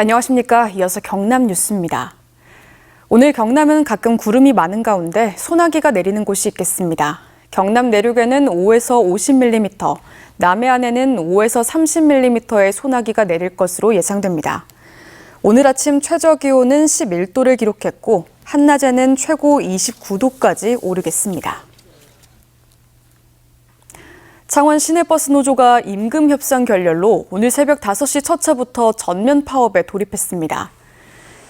안녕하십니까. 이어서 경남 뉴스입니다. 오늘 경남은 가끔 구름이 많은 가운데 소나기가 내리는 곳이 있겠습니다. 경남 내륙에는 5에서 50mm, 남해안에는 5에서 30mm의 소나기가 내릴 것으로 예상됩니다. 오늘 아침 최저 기온은 11도를 기록했고 한낮에는 최고 29도까지 오르겠습니다. 창원 시내버스 노조가 임금 협상 결렬로 오늘 새벽 5시 첫 차부터 전면 파업에 돌입했습니다.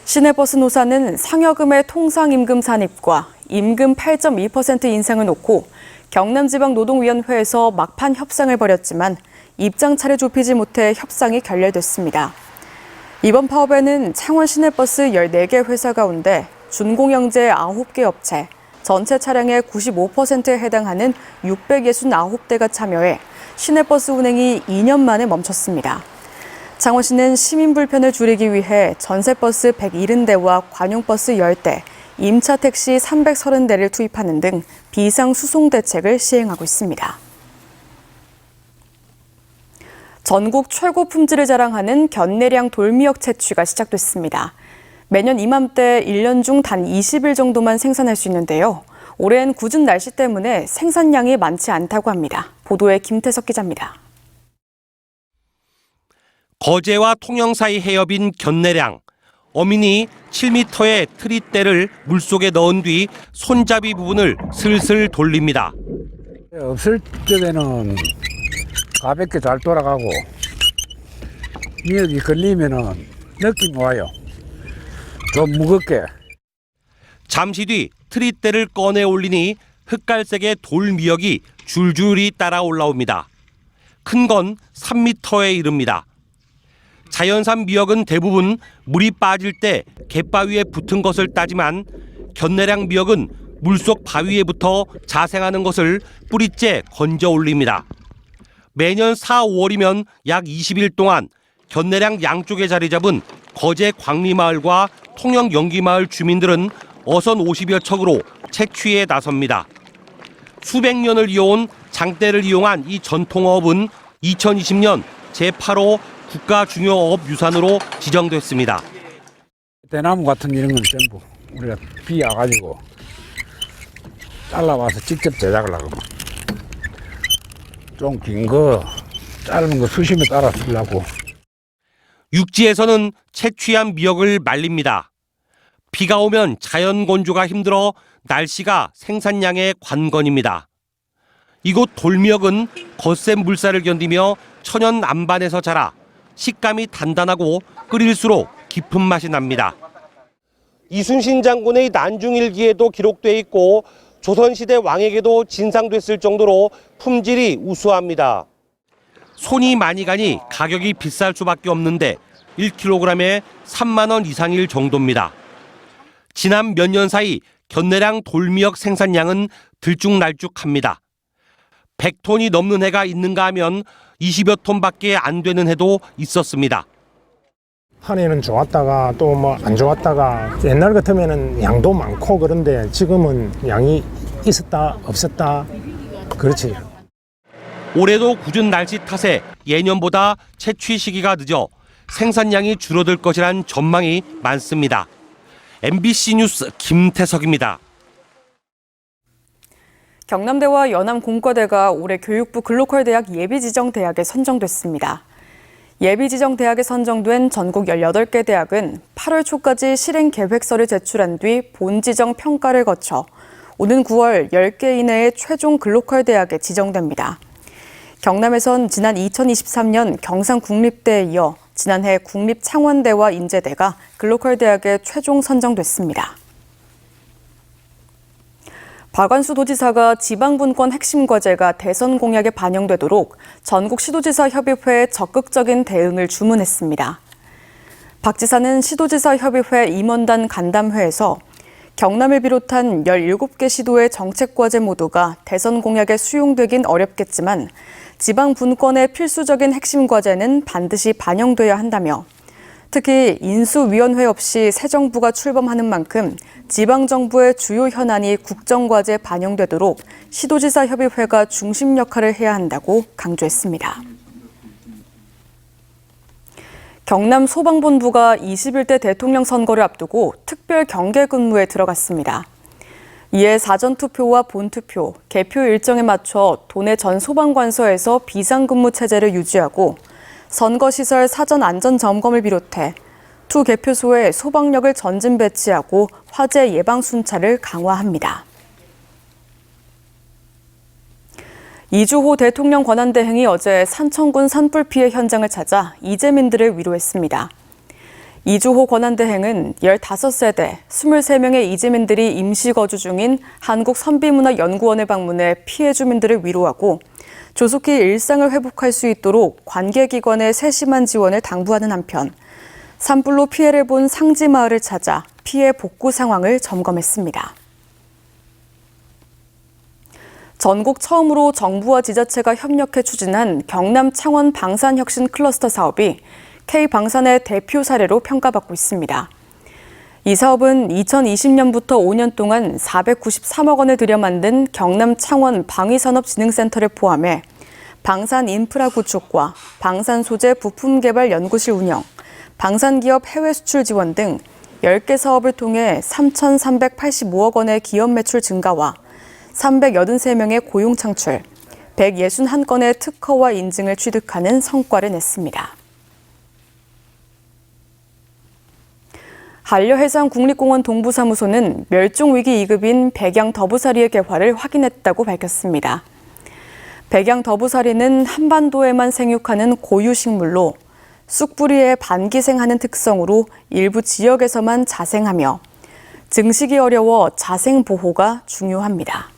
시내버스 노사는 상여금의 통상임금 산입과 임금 8.2% 인상을 놓고 경남지방노동위원회에서 막판 협상을 벌였지만 입장차를 좁히지 못해 협상이 결렬됐습니다. 이번 파업에는 창원 시내버스 14개 회사 가운데 준공영제 9개 업체, 전체 차량의 95%에 해당하는 669대가 참여해 시내버스 운행이 2년 만에 멈췄습니다. 창원시는 시민 불편을 줄이기 위해 전세버스 170대와 관용버스 10대, 임차 택시 330대를 투입하는 등 비상수송 대책을 시행하고 있습니다. 전국 최고 품질을 자랑하는 견내량 돌미역 채취가 시작됐습니다. 매년 이맘때 1년 중 단 20일 정도만 생산할 수 있는데요. 올해는 궂은 날씨 때문에 생산량이 많지 않다고 합니다. 보도에 김태석 기자입니다. 거제와 통영 사이 해협인 견내량. 어민이 7m의 트리대를 물속에 넣은 뒤 손잡이 부분을 슬슬 돌립니다. 없을 때는 가볍게 잘 돌아가고 미역이 걸리면은 느낌이 와요. 좀 무겁게. 잠시 뒤 트리대를 꺼내 올리니 흑갈색의 돌미역이 줄줄이 따라 올라옵니다. 큰 건 3m에 이릅니다. 자연산 미역은 대부분 물이 빠질 때 갯바위에 붙은 것을 따지만 견내량 미역은 물속 바위에 붙어 자생하는 것을 뿌리째 건져 올립니다. 매년 4, 5월이면 약 20일 동안 견내량 양쪽에 자리 잡은 거제 광리마을과 통영 영기마을 주민들은 어선 50여 척으로 채취에 나섭니다. 수백 년을 이어온 장대를 이용한 이 전통어업은 2020년 제8호 국가중요어업유산으로 지정됐습니다. 대나무 같은 이런 건 전부 우리가 비워가지고 잘라와서 직접 제작을 하고 좀 긴 거, 짧은 거 수심에 따라 쓰려고. 육지에서는 채취한 미역을 말립니다. 비가 오면 자연 건조가 힘들어 날씨가 생산량의 관건입니다. 이곳 돌미역은 거센 물살을 견디며 천연 안반에서 자라 식감이 단단하고 끓일수록 깊은 맛이 납니다. 이순신 장군의 난중일기에도 기록돼 있고 조선시대 왕에게도 진상됐을 정도로 품질이 우수합니다. 손이 많이 가니 가격이 비쌀 수밖에 없는데 1kg에 3만 원 이상일 정도입니다. 지난 몇 년 사이 견내량 돌미역 생산량은 들쭉날쭉합니다. 100톤이 넘는 해가 있는가 하면 20여 톤밖에 안 되는 해도 있었습니다. 한 해는 좋았다가 또 뭐 안 좋았다가 옛날 같으면은 양도 많고 그런데 지금은 양이 있었다 없었다 그렇지. 올해도 궂은 날씨 탓에 예년보다 채취 시기가 늦어 생산량이 줄어들 것이란 전망이 많습니다. MBC 뉴스 김태석입니다. 경남대와 연암공과대가 올해 교육부 글로컬 대학 예비지정 대학에 선정됐습니다. 예비지정 대학에 선정된 전국 18개 대학은 8월 초까지 실행 계획서를 제출한 뒤 본지정 평가를 거쳐 오는 9월 10개 이내에 최종 글로컬 대학에 지정됩니다. 경남에선 지난 2023년 경상국립대에 이어 지난해 국립창원대와 인제대가 글로컬 대학에 최종 선정됐습니다. 박완수 도지사가 지방분권 핵심 과제가 대선 공약에 반영되도록 전국시도지사협의회에 적극적인 대응을 주문했습니다. 박 지사는 시도지사협의회 임원단 간담회에서 경남을 비롯한 17개 시도의 정책 과제 모두가 대선 공약에 수용되긴 어렵겠지만 지방분권의 필수적인 핵심 과제는 반드시 반영돼야 한다며 특히 인수위원회 없이 새 정부가 출범하는 만큼 지방정부의 주요 현안이 국정과제에 반영되도록 시도지사협의회가 중심 역할을 해야 한다고 강조했습니다. 경남 소방본부가 21대 대통령 선거를 앞두고 특별 경계 근무에 들어갔습니다. 이에 사전투표와 본투표, 개표 일정에 맞춰 도내 전 소방관서에서 비상근무 체제를 유지하고 선거시설 사전 안전 점검을 비롯해 투 개표소에 소방력을 전진 배치하고 화재 예방 순찰을 강화합니다. 이주호 대통령 권한대행이 어제 산청군 산불 피해 현장을 찾아 이재민들을 위로했습니다. 이주호 권한대행은 15세대 23명의 이재민들이 임시 거주 중인 한국선비문화연구원을 방문해 피해 주민들을 위로하고 조속히 일상을 회복할 수 있도록 관계기관의 세심한 지원을 당부하는 한편 산불로 피해를 본 상지마을을 찾아 피해 복구 상황을 점검했습니다. 전국 처음으로 정부와 지자체가 협력해 추진한 경남 창원 방산혁신 클러스터 사업이 K방산의 대표 사례로 평가받고 있습니다. 이 사업은 2020년부터 5년 동안 493억 원을 들여 만든 경남 창원 방위산업진흥센터를 포함해 방산 인프라 구축과 방산 소재 부품 개발 연구실 운영, 방산기업 해외 수출 지원 등 10개 사업을 통해 3,385억 원의 기업 매출 증가와 383명의 고용 창출, 161건의 특허와 인증을 취득하는 성과를 냈습니다. 한려해상 국립공원 동부사무소는 멸종위기 2급인 백양더부사리의 개화를 확인했다고 밝혔습니다. 백양더부사리는 한반도에만 생육하는 고유식물로 쑥뿌리에 반기생하는 특성으로 일부 지역에서만 자생하며 증식이 어려워 자생 보호가 중요합니다.